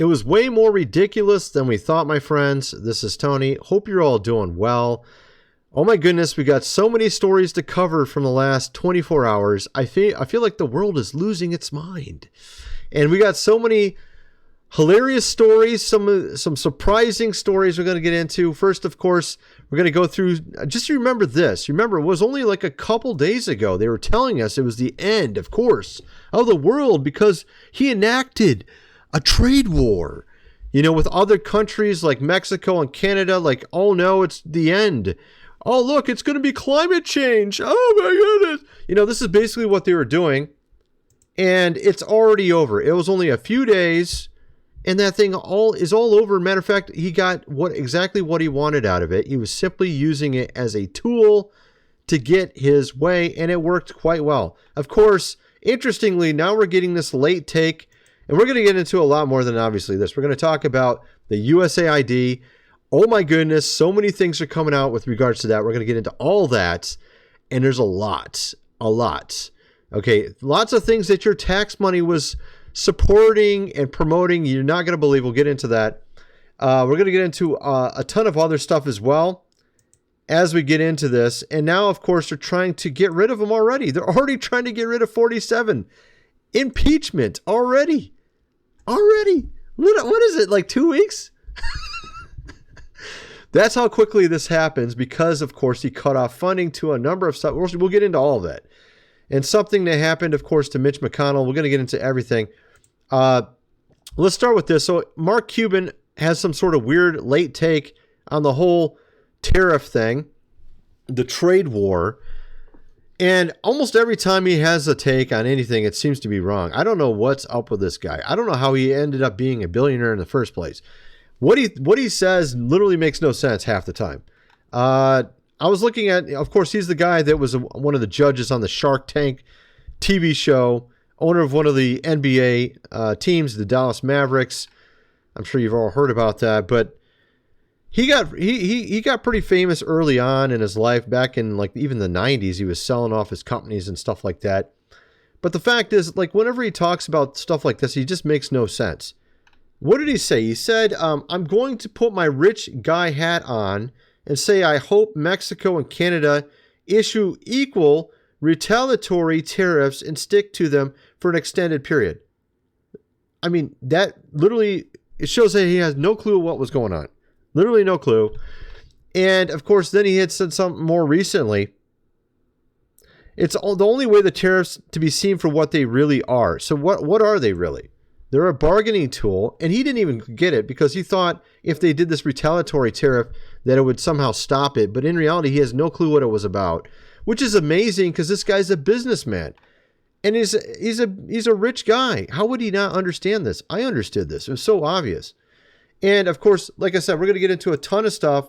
It was way more ridiculous than we thought, my friends. This is Tony. Hope you're all doing well. Oh my goodness, we got so many stories to cover from the last 24 hours. I feel like the world is losing its mind. And we got so many hilarious stories, some surprising stories we're going to get into. First, of course, we're going to go through, just remember this. Remember, it was only like a couple days ago. They were telling us it was the end, of course, of the world because he enacted a trade war, with other countries like Mexico and Canada, like, oh no, it's the end. Oh, look, it's going to be climate change. Oh my goodness. This is basically what they were doing. And it's already over. It was only a few days. And that thing is all over. Matter of fact, he got exactly what he wanted out of it. He was simply using it as a tool to get his way, and it worked quite well. Of course, interestingly, now we're getting this late take, and we're going to get into a lot more than obviously this. We're going to talk about the USAID. Oh my goodness, so many things are coming out with regards to that. We're going to get into all that, and there's a lot. Okay, lots of things that your tax money was supporting and promoting. You're not going to believe. We'll get into that. We're going to get into a ton of other stuff as well as we get into this. And now, of course, they're trying to get rid of them already. They're already trying to get rid of 47. Impeachment already. What is it, like 2 weeks? That's how quickly this happens because, of course, he cut off funding to a number of stuff. We'll get into all of that. And something that happened, of course, to Mitch McConnell. We're going to get into everything. Let's start with this. So Mark Cuban has some sort of weird late take on the whole tariff thing, the trade war. And almost every time he has a take on anything, it seems to be wrong. I don't know what's up with this guy. I don't know how he ended up being a billionaire in the first place. What he says literally makes no sense half the time. I was looking at, of course, he's the guy that was one of the judges on the Shark Tank TV show, owner of one of the NBA teams, the Dallas Mavericks. I'm sure you've all heard about that, but he got pretty famous early on in his life. Back in like even the 90s, he was selling off his companies and stuff like that. But the fact is, like, whenever he talks about stuff like this, he just makes no sense. What did he say? He said, I'm going to put my rich guy hat on and say I hope Mexico and Canada issue equal retaliatory tariffs and stick to them for an extended period. I mean, that literally, it shows that he has no clue what was going on. Literally no clue. And of course, then he had said something more recently. It's the only way the tariffs to be seen for what they really are. So what are they really? They're a bargaining tool, and he didn't even get it because he thought if they did this retaliatory tariff that it would somehow stop it. But in reality, he has no clue what it was about, which is amazing because this guy's a businessman, and he's a rich guy. How would he not understand this? I understood this. It was so obvious. And of course, like I said, we're going to get into a ton of stuff.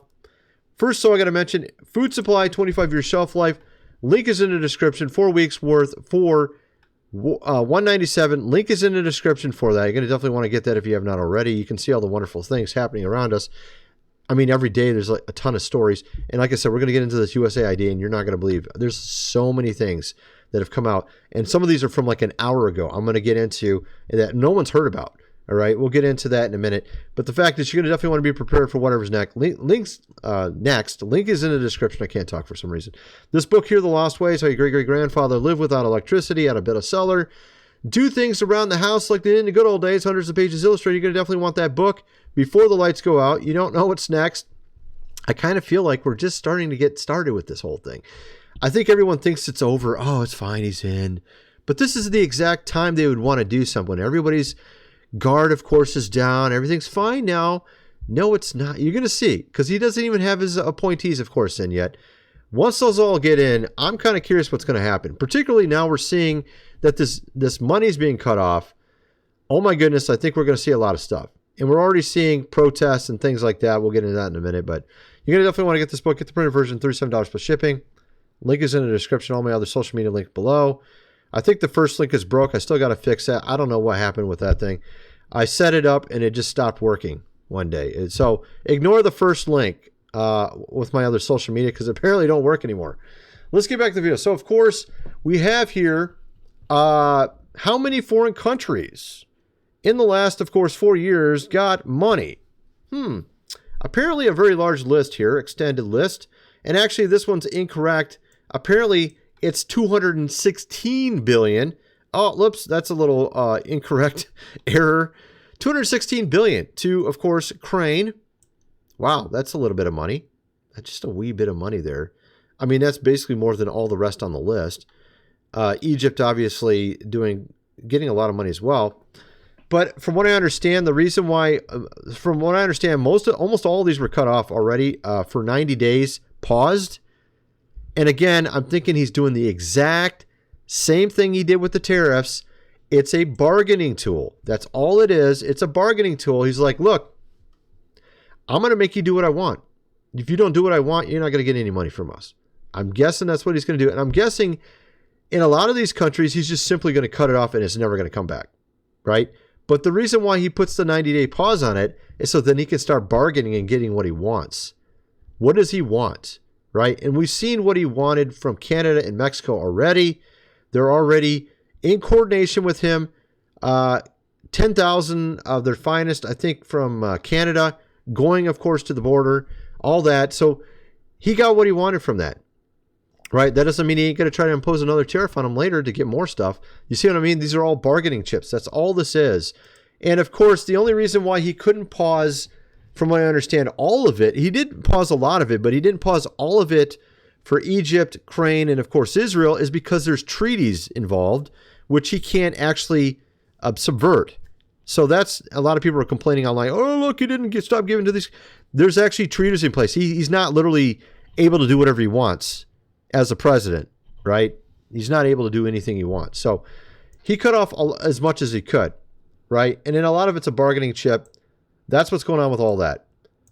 First, so I got to mention food supply, 25-year shelf life. Link is in the description. 4 weeks worth for $197. Link is in the description for that. You're going to definitely want to get that if you have not already. You can see all the wonderful things happening around us. I mean, every day there's like a ton of stories. And like I said, we're going to get into this USAID, and you're not going to believe there's so many things that have come out. And some of these are from like an hour ago. I'm going to get into that no one's heard about. All right, we'll get into that in a minute. But the fact is, you're going to definitely want to be prepared for whatever's next. Link's next. Link is in the description. I can't talk for some reason. This book here, The Lost Ways, How Your Great-Great-Grandfather Lived Without Electricity, How to Build a Cellar, Do Things Around the House Like They Did in the Good Old Days, hundreds of pages illustrated. You're going to definitely want that book before the lights go out. You don't know what's next. I kind of feel like we're just starting to get started with this whole thing. I think everyone thinks it's over. Oh, it's fine. He's in. But this is the exact time they would want to do something. Everybody's guard, of course, is down. Everything's fine now. No, it's not. You're going to see, because he doesn't even have his appointees, of course, in yet. Once those all get in, I'm kind of curious what's going to happen. Particularly now we're seeing that this money's being cut off. Oh my goodness, I think we're going to see a lot of stuff. And we're already seeing protests and things like that. We'll get into that in a minute. But you're going to definitely want to get this book. Get the printed version, $37 plus shipping. Link is in the description. All my other social media link below. I think the first link is broke. I still got to fix that. I don't know what happened with that thing. I set it up and it just stopped working one day. So ignore the first link with my other social media because apparently don't work anymore. Let's get back to the video. So, of course, we have here how many foreign countries in the last, of course, 4 years got money. Apparently a very large list here, extended list. And actually this one's incorrect. Apparently it's 216 billion. Oh, whoops, that's a little incorrect error. 216 billion to, of course, Ukraine. Wow, that's a little bit of money. That's just a wee bit of money there. I mean, that's basically more than all the rest on the list. Egypt obviously getting a lot of money as well. But from what I understand, the reason why, almost all of these were cut off already for 90 days, paused. And again, I'm thinking he's doing the exact same thing he did with the tariffs. It's a bargaining tool. That's all it is. It's a bargaining tool. He's like, look, I'm going to make you do what I want. If you don't do what I want, you're not going to get any money from us. I'm guessing that's what he's going to do. And I'm guessing in a lot of these countries, he's just simply going to cut it off and it's never going to come back, right? But the reason why he puts the 90-day pause on it is so then he can start bargaining and getting what he wants. What does he want, right? And we've seen what he wanted from Canada and Mexico already. They're already in coordination with him. 10,000 of their finest, I think, from Canada, going, of course, to the border, all that. So he got what he wanted from that, right? That doesn't mean he ain't going to try to impose another tariff on him later to get more stuff. You see what I mean? These are all bargaining chips. That's all this is. And of course, the only reason why he couldn't pause, from what I understand, all of it, he did pause a lot of it, but he didn't pause all of it for Egypt, Ukraine, and of course Israel, is because there's treaties involved, which he can't actually subvert. So that's, a lot of people are complaining online, oh, look, he didn't stop giving to these. There's actually treaties in place. He's not literally able to do whatever he wants as a president, right? He's not able to do anything he wants. So he cut off as much as he could, right? And then a lot of it's a bargaining chip. That's what's going on with all that.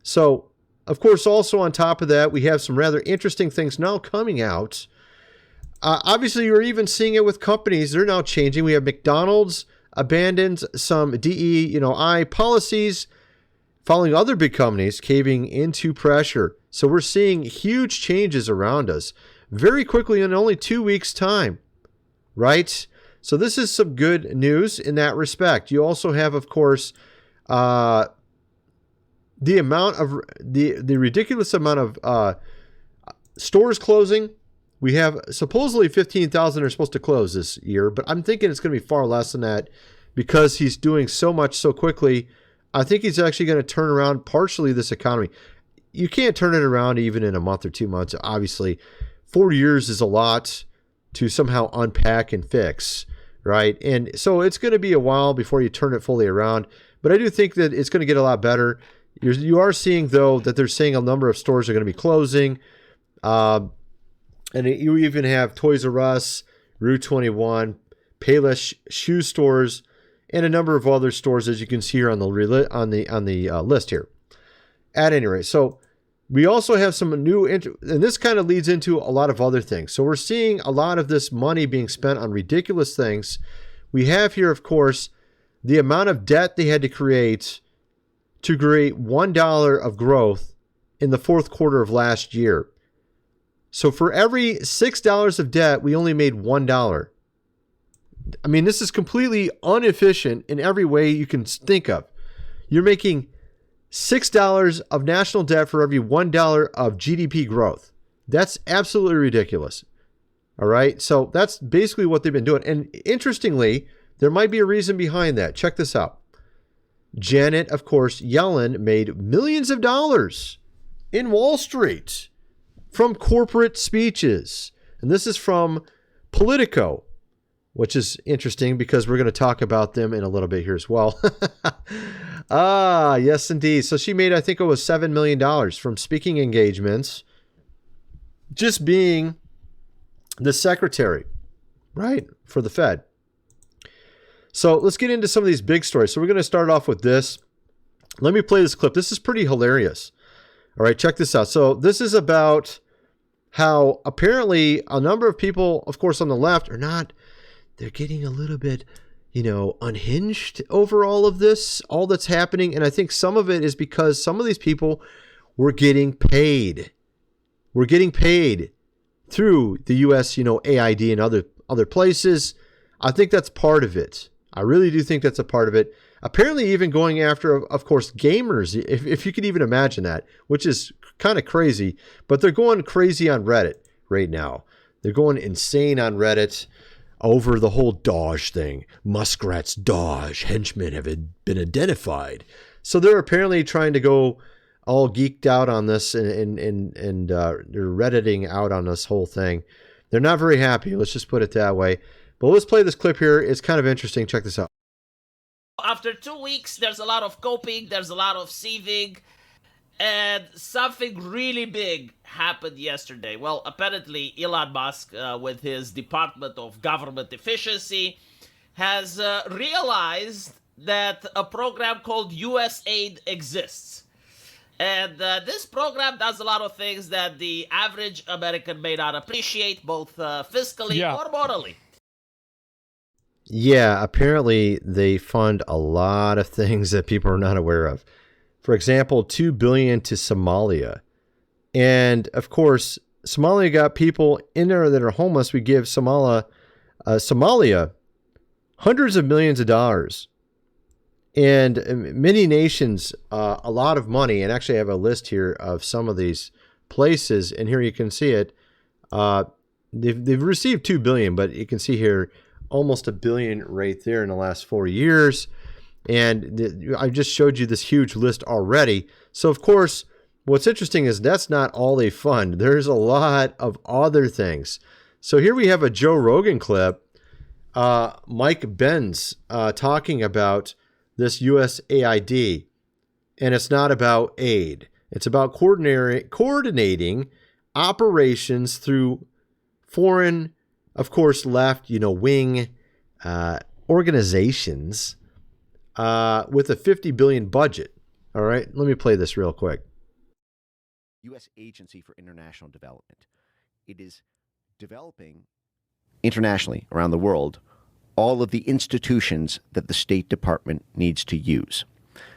So, of course, also on top of that, we have some rather interesting things now coming out. Obviously, you're even seeing it with companies. They're now changing. We have McDonald's abandoned some DE&I policies, following other big companies caving into pressure. So we're seeing huge changes around us very quickly in only 2 weeks' time, right? So this is some good news in that respect. You also have, of course, the ridiculous amount of stores closing. We have supposedly 15,000 are supposed to close this year, but I'm thinking it's going to be far less than that because he's doing so much so quickly. I think he's actually going to turn around partially this economy. You can't turn it around even in a month or 2 months. Obviously, 4 years is a lot to somehow unpack and fix, right? And so it's going to be a while before you turn it fully around. But I do think that it's going to get a lot better. You are seeing, though, that they're saying a number of stores are going to be closing. And you even have Toys R Us, Route 21, Payless shoe stores, and a number of other stores, as you can see here on the list here. At any rate, so we also have some new, and this kind of leads into a lot of other things. So we're seeing a lot of this money being spent on ridiculous things. We have here, of course, the amount of debt they had to create $1 of growth in the fourth quarter of last year. So for every $6 of debt, we only made $1. I mean, this is completely inefficient in every way you can think of. You're making $6 of national debt for every $1 of GDP growth. That's absolutely ridiculous. All right. So that's basically what they've been doing. And interestingly, there might be a reason behind that. Check this out. Janet, of course, Yellen made millions of dollars in Wall Street from corporate speeches. And this is from Politico, which is interesting because we're going to talk about them in a little bit here as well. Yes, indeed. So she made, I think it was $7 million from speaking engagements, just being the secretary, right, for the Fed. So let's get into some of these big stories. So we're going to start off with this. Let me play this clip. This is pretty hilarious. All right, check this out. So this is about how apparently a number of people, of course, on the left they're getting a little bit, unhinged over all of this, all that's happening. And I think some of it is because some of these people were getting paid. We're getting paid through the U.S., AID and other places. I think that's part of it. I really do think that's a part of it. Apparently even going after, of course, gamers, if you could even imagine that, which is kind of crazy. But they're going crazy on Reddit right now. They're going insane on Reddit over the whole Dodge thing. Muskrat's Dodge henchmen have been identified. So they're apparently trying to go all geeked out on this and they're Redditing out on this whole thing. They're not very happy. Let's just put it that way. But let's play this clip here. It's kind of interesting. Check this out. After 2 weeks, there's a lot of coping, there's a lot of seething, and something really big happened yesterday. Well, apparently Elon Musk, with his Department of Government Efficiency, has realized that a program called USAID exists. And this program does a lot of things that the average American may not appreciate, both fiscally or morally. Yeah, apparently they fund a lot of things that people are not aware of. For example, $2 billion to Somalia. And of course, Somalia got people in there that are homeless. We give Somalia hundreds of millions of dollars. And many nations, a lot of money. And actually I have a list here of some of these places. And here you can see it. They've received $2 billion, but you can see here almost $1 billion right there in the last 4 years. And I just showed you this huge list already. So of course, what's interesting is that's not all they fund. There's a lot of other things. So here we have a Joe Rogan clip, Mike Benz talking about this USAID. And it's not about aid. It's about coordinating operations through foreign, of course, left, wing organizations with a $50 billion budget. All right, let me play this real quick. U.S. Agency for International Development. It is developing internationally around the world all of the institutions that the State Department needs to use.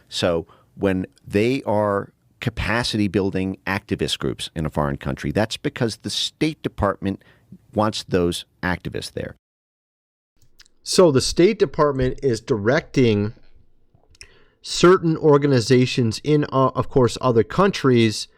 So when they are capacity building activist groups in a foreign country, that's because the State Department wants those activists there. So the State Department is directing certain organizations in, of course, other countries,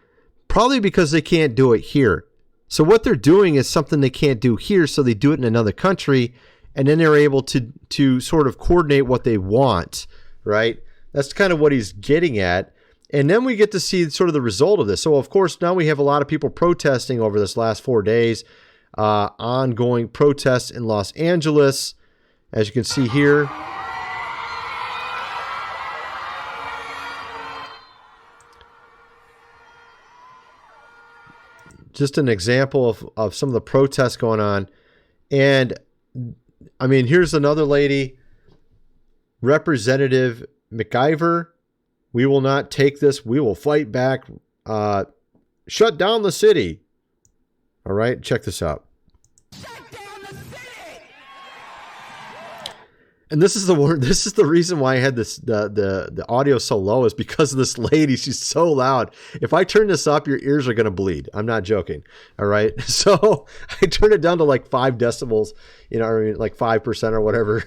probably because they can't do it here. So what they're doing is something they can't do here, so they do it in another country, and then they're able to sort of coordinate what they want, right? That's kind of what he's getting at. And then we get to see sort of the result of this. So, of course, now we have a lot of people protesting over this last 4 days. Ongoing protests in Los Angeles, as you can see here. Just an example of some of the protests going on. And I mean, here's another lady, Representative McIver. We will not take this. We will fight back. Shut down the city. All right, check this out. Shut down the city! And this is the reason why I had this the audio so low, is because of this lady. She's so loud. If I turn this up, your ears are going to bleed. I'm not joking. All right. So I turned it down to like 5 decibels, like 5% or whatever.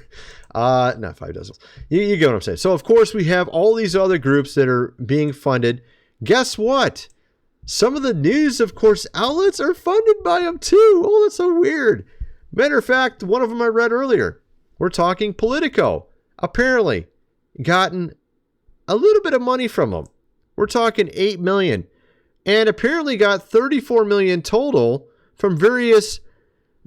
Not 5 decibels. You get what I'm saying. So of course we have all these other groups that are being funded. Guess what? Some of the news, of course, outlets are funded by them too. Oh, that's so weird. Matter of fact, one of them I read earlier. We're talking Politico. Apparently gotten a little bit of money from them. We're talking $8 million. And apparently got $34 million total from various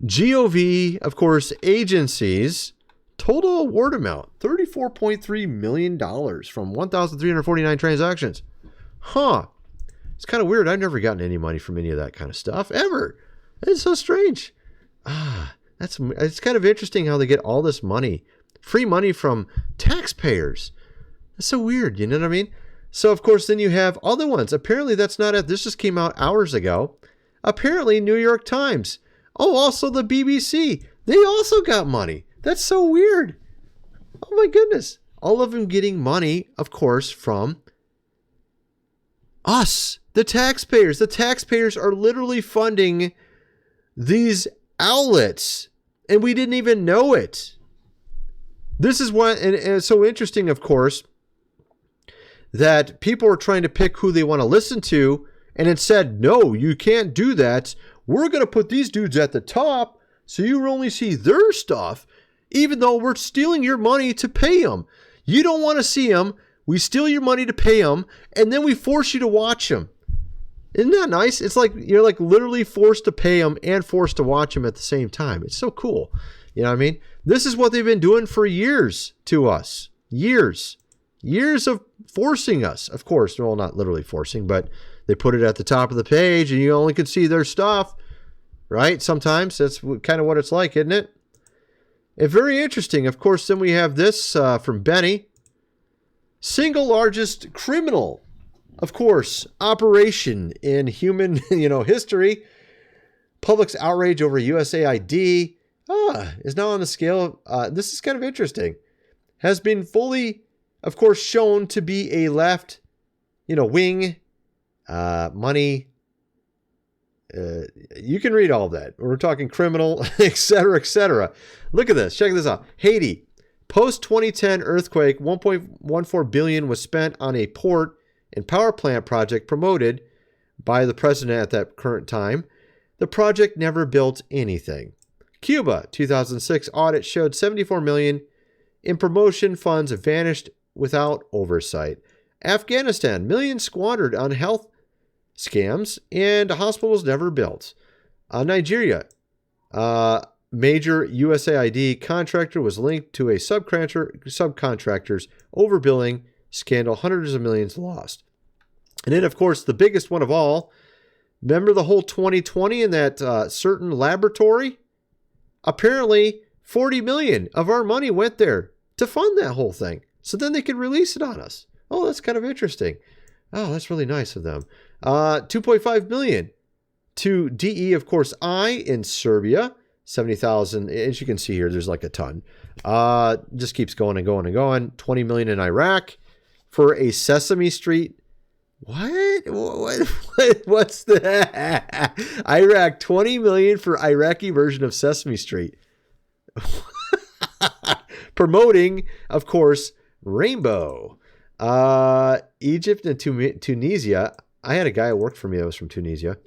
GOV, of course, agencies. Total award amount, $34.3 million from 1,349 transactions. Huh. It's kind of weird. I've never gotten any money from any of that kind of stuff ever. It's so strange. It's kind of interesting how they get all this money, free money from taxpayers. That's so weird. You know what I mean? So of course, then you have other ones. Apparently that's not it. This just came out hours ago. Apparently New York Times. Oh, also the BBC. They also got money. That's so weird. Oh my goodness. All of them getting money, of course, from us, the taxpayers. The taxpayers are literally funding these outlets, and we didn't even know it. This is what, and it's so interesting, of course, that people are trying to pick who they want to listen to, and it said, no, you can't do that. We're going to put these dudes at the top so you only see their stuff, even though we're stealing your money to pay them. You don't want to see them. We steal your money to pay them, and then we force you to watch them. Isn't that nice? It's like you're like literally forced to pay them and forced to watch them at the same time. It's so cool. You know what I mean? This is what they've been doing for years to us. Years of forcing us. Of course, well, not literally forcing, but they put it at the top of the page and you only can see their stuff, right? Sometimes that's kind of what it's like, isn't it? And very interesting. Of course, then we have this from Benny. Single largest criminal, of course, operation in human, history. Public's outrage over USAID is now on the scale. This is kind of interesting. Has been fully, of course, shown to be a left, wing, money. You can read all of that. We're talking criminal, et cetera, et cetera. Look at this. Check this out. Haiti. Post-2010 earthquake, $1.14 billion was spent on a port and power plant project promoted by the president at that current time. The project never built anything. Cuba, 2006 audit showed $74 million in promotion funds vanished without oversight. Afghanistan, millions squandered on health scams and hospitals never built. Nigeria, major USAID contractor was linked to a subcontractor's overbilling scandal, hundreds of millions lost. And then, of course, the biggest one of all, remember the whole 2020 in that certain laboratory? Apparently, 40 million of our money went there to fund that whole thing. So then they could release it on us. Oh, that's kind of interesting. Oh, that's really nice of them. 2.5 million to DE, of course, in Serbia. 70,000, as you can see here, there's like a ton. Just keeps going and going and going. 20 million in Iraq for a Sesame Street. What? What's that? Iraq, 20 million for Iraqi version of Sesame Street. Promoting, of course, Rainbow. Egypt and Tunisia. I had a guy who worked for me that was from Tunisia.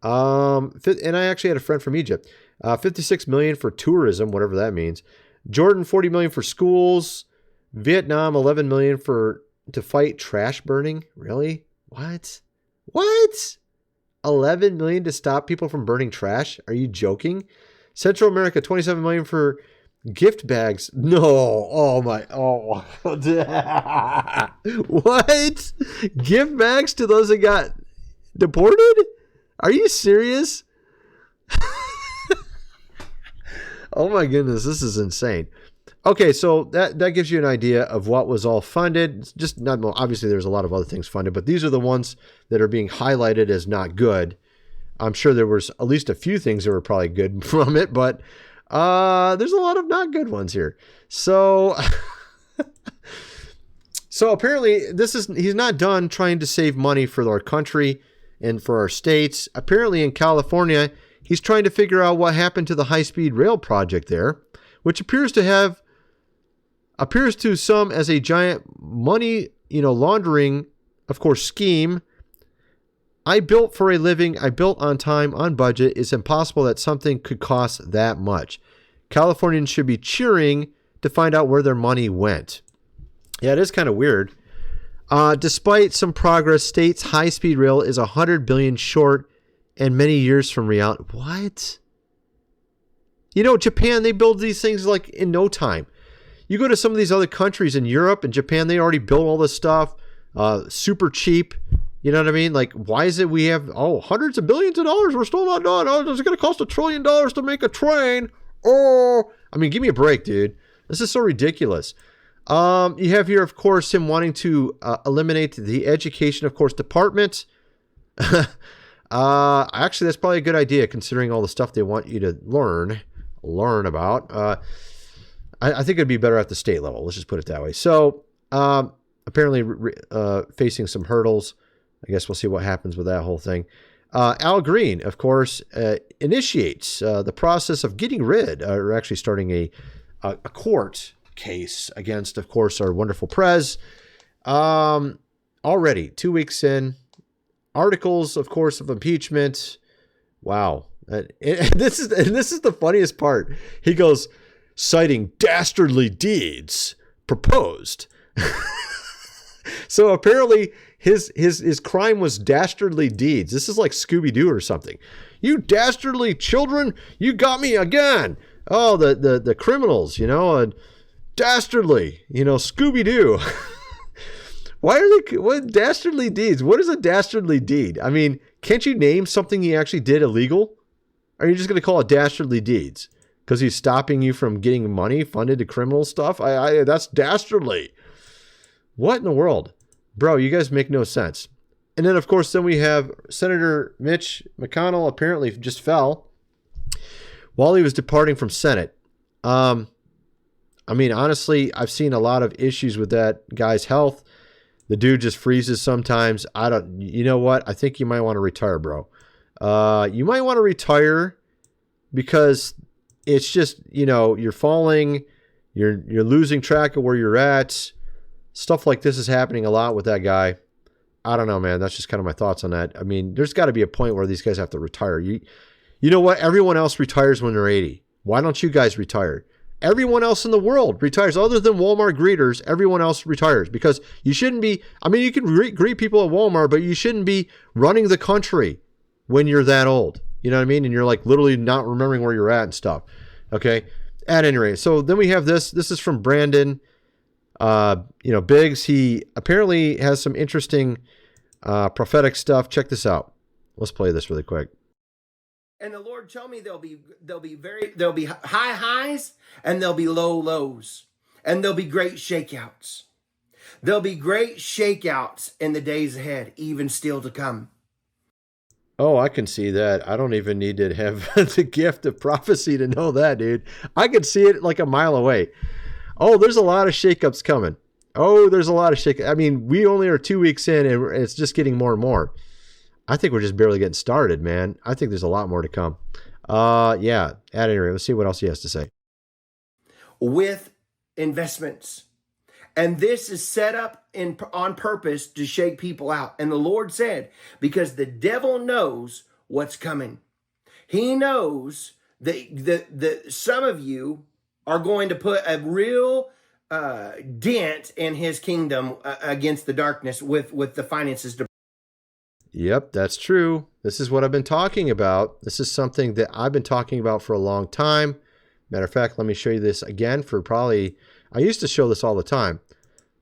And I actually had a friend from Egypt. 56 million for tourism, whatever that means. Jordan, 40 million for schools. Vietnam, 11 million to fight trash burning. Really? What? 11 million to stop people from burning trash? Are you joking? Central America, 27 million for gift bags. No. Oh my. Oh. What? Gift bags to those that got deported? Are you serious? Oh my goodness, this is insane. Okay, so that gives you an idea of what was all funded. It's just not obviously there's a lot of other things funded, but these are the ones that are being highlighted as not good. I'm sure there was at least a few things that were probably good from it, but there's a lot of not good ones here. So apparently he's not done trying to save money for our country and for our states. Apparently in California, he's trying to figure out what happened to the high-speed rail project there, which appears to some as a giant money, laundering, of course, scheme. I built for a living. I built on time, on budget. It's impossible that something could cost that much. Californians should be cheering to find out where their money went. Yeah, it is kind of weird. Despite some progress, state's high-speed rail is $100 billion short and many years from reality. What? Japan, they build these things like in no time. You go to some of these other countries in Europe and Japan, they already built all this stuff super cheap. You know what I mean? Like, why is it we have, hundreds of billions of dollars? We're still not done. Oh, it's going to cost $1 trillion to make a train. Oh, I mean, give me a break, dude. This is so ridiculous. You have here, of course, him wanting to eliminate the education, of course, department. Actually, that's probably a good idea considering all the stuff they want you to learn about. I think it'd be better at the state level. Let's just put it that way. So apparently facing some hurdles. I guess we'll see what happens with that whole thing. Al Green, of course, initiates the process of getting rid, or actually starting a court case against, of course, our wonderful Prez. Already 2 weeks in, articles, of course, of impeachment. Wow. And this is the funniest part. He goes, citing dastardly deeds proposed. So apparently his crime was dastardly deeds. This is like Scooby-Doo or something. You dastardly children, you got me again. Oh, the criminals, dastardly, Scooby-Doo. Why are they, what dastardly deeds? What is a dastardly deed? I mean, can't you name something he actually did illegal? Or are you just going to call it dastardly deeds? Because he's stopping you from getting money funded to criminal stuff? That's dastardly. What in the world? Bro, you guys make no sense. And then, of course, then we have Senator Mitch McConnell apparently just fell while he was departing from Senate. I mean, honestly, I've seen a lot of issues with that guy's health. The dude just freezes sometimes. You know what? I think you might want to retire, bro. You might want to retire because it's just, you're falling, you're losing track of where you're at. Stuff like this is happening a lot with that guy. I don't know, man. That's just kind of my thoughts on that. I mean, there's got to be a point where these guys have to retire. You know what? Everyone else retires when they're 80. Why don't you guys retire? Everyone else in the world retires other than Walmart greeters. Everyone else retires because you shouldn't be. I mean, you can greet people at Walmart, but you shouldn't be running the country when you're that old. You know what I mean? And you're like literally not remembering where you're at and stuff. Okay. At any rate, so then we have this. This is from Brandon. Biggs. He apparently has some interesting prophetic stuff. Check this out. Let's play this really quick. And the Lord told me there'll be high highs and there'll be low lows, and there'll be great shakeouts. There'll be great shakeouts in the days ahead, even still to come. Oh, I can see that. I don't even need to have the gift of prophecy to know that, dude. I can see it like a mile away. Oh, there's a lot of shakeups coming. Oh, there's a lot of shakeups. I mean, we only are 2 weeks in, and it's just getting more and more. I think we're just barely getting started, man. I think there's a lot more to come. Yeah, at any rate, let's see what else he has to say. With investments. And this is set up on purpose to shake people out. And the Lord said, because the devil knows what's coming. He knows that some of you are going to put a real dent in his kingdom against the darkness with the finances. Yep, that's true. This is what I've been talking about. This is something that I've been talking about for a long time. Matter of fact, let me show you this again I used to show this all the time.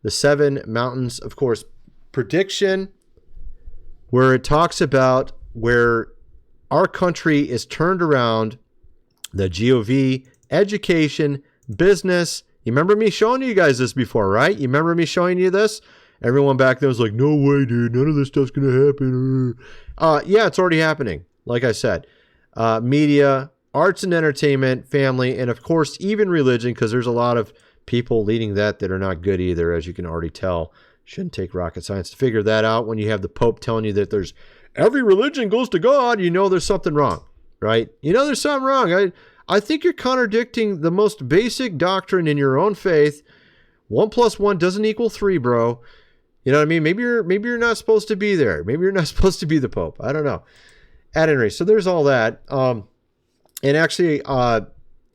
The 7 mountains, of course, prediction, where it talks about where our country is turned around, the GOV, education, business. You remember me showing you guys this before, right? You remember me showing you this? Everyone back there was like, no way, dude. None of this stuff's going to happen. Yeah, it's already happening. Like I said, media, arts and entertainment, family, and of course, even religion, because there's a lot of people leading that are not good either, as you can already tell. Shouldn't take rocket science to figure that out. When you have the Pope telling you that there's every religion goes to God, there's something wrong, right? There's something wrong. I think you're contradicting the most basic doctrine in your own faith. 1 + 1 doesn't equal 3, bro. You know what I mean? Maybe you're not supposed to be there. Maybe you're not supposed to be the Pope. I don't know. At any rate, so there's all that. And actually,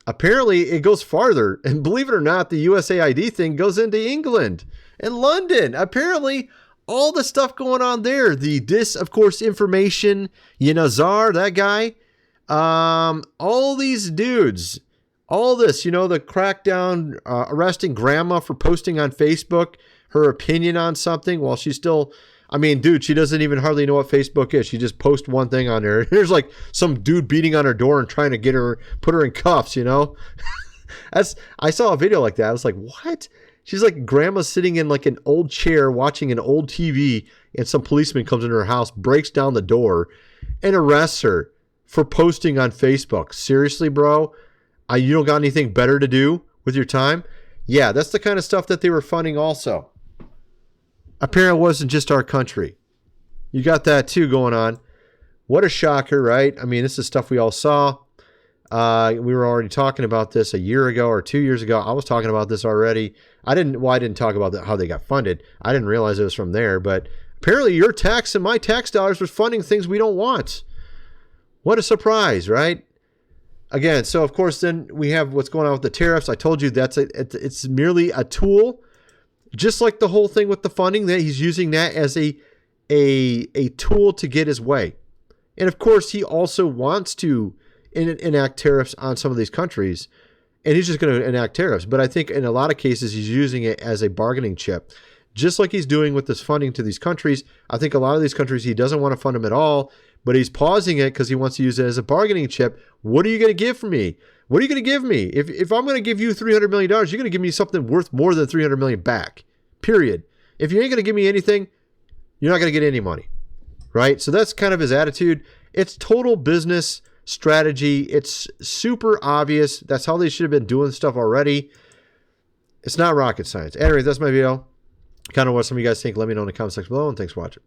apparently it goes farther. And believe it or not, the USAID thing goes into England and London. Apparently, all the stuff going on there. The disinformation, Czar, that guy. All these dudes. All this, the crackdown, arresting grandma for posting on Facebook her opinion on something while she's still, she doesn't even hardly know what Facebook is. She just posts one thing on there. There's like some dude beating on her door and trying to put her in cuffs, I saw a video like that. I was like, what? She's like, grandma's sitting in like an old chair watching an old TV, and some policeman comes into her house, breaks down the door, and arrests her for posting on Facebook. Seriously, bro? You don't got anything better to do with your time? Yeah, that's the kind of stuff that they were funding also. Apparently it wasn't just our country. You got that too going on. What a shocker, right? This is stuff we all saw. We were already talking about this a year ago or 2 years ago. I was talking about this already. I didn't talk about how they got funded. I didn't realize it was from there, but apparently your tax and my tax dollars was funding things we don't want. What a surprise, right? Again, so of course, then we have what's going on with the tariffs. I told you it's merely a tool, just like the whole thing with the funding, that he's using that as a tool to get his way. And of course, he also wants to enact tariffs on some of these countries, and he's just going to enact tariffs. But I think in a lot of cases, he's using it as a bargaining chip, just like he's doing with this funding to these countries. I think a lot of these countries, he doesn't want to fund them at all, but he's pausing it because he wants to use it as a bargaining chip. What are you going to give for me? What are you going to give me? If I'm going to give you $300 million, you're going to give me something worth more than $300 million back, period. If you ain't going to give me anything, you're not going to get any money, right? So that's kind of his attitude. It's total business strategy. It's super obvious. That's how they should have been doing stuff already. It's not rocket science. Anyway, that's my video. Kind of what some of you guys think. Let me know in the comment section below, and thanks for watching.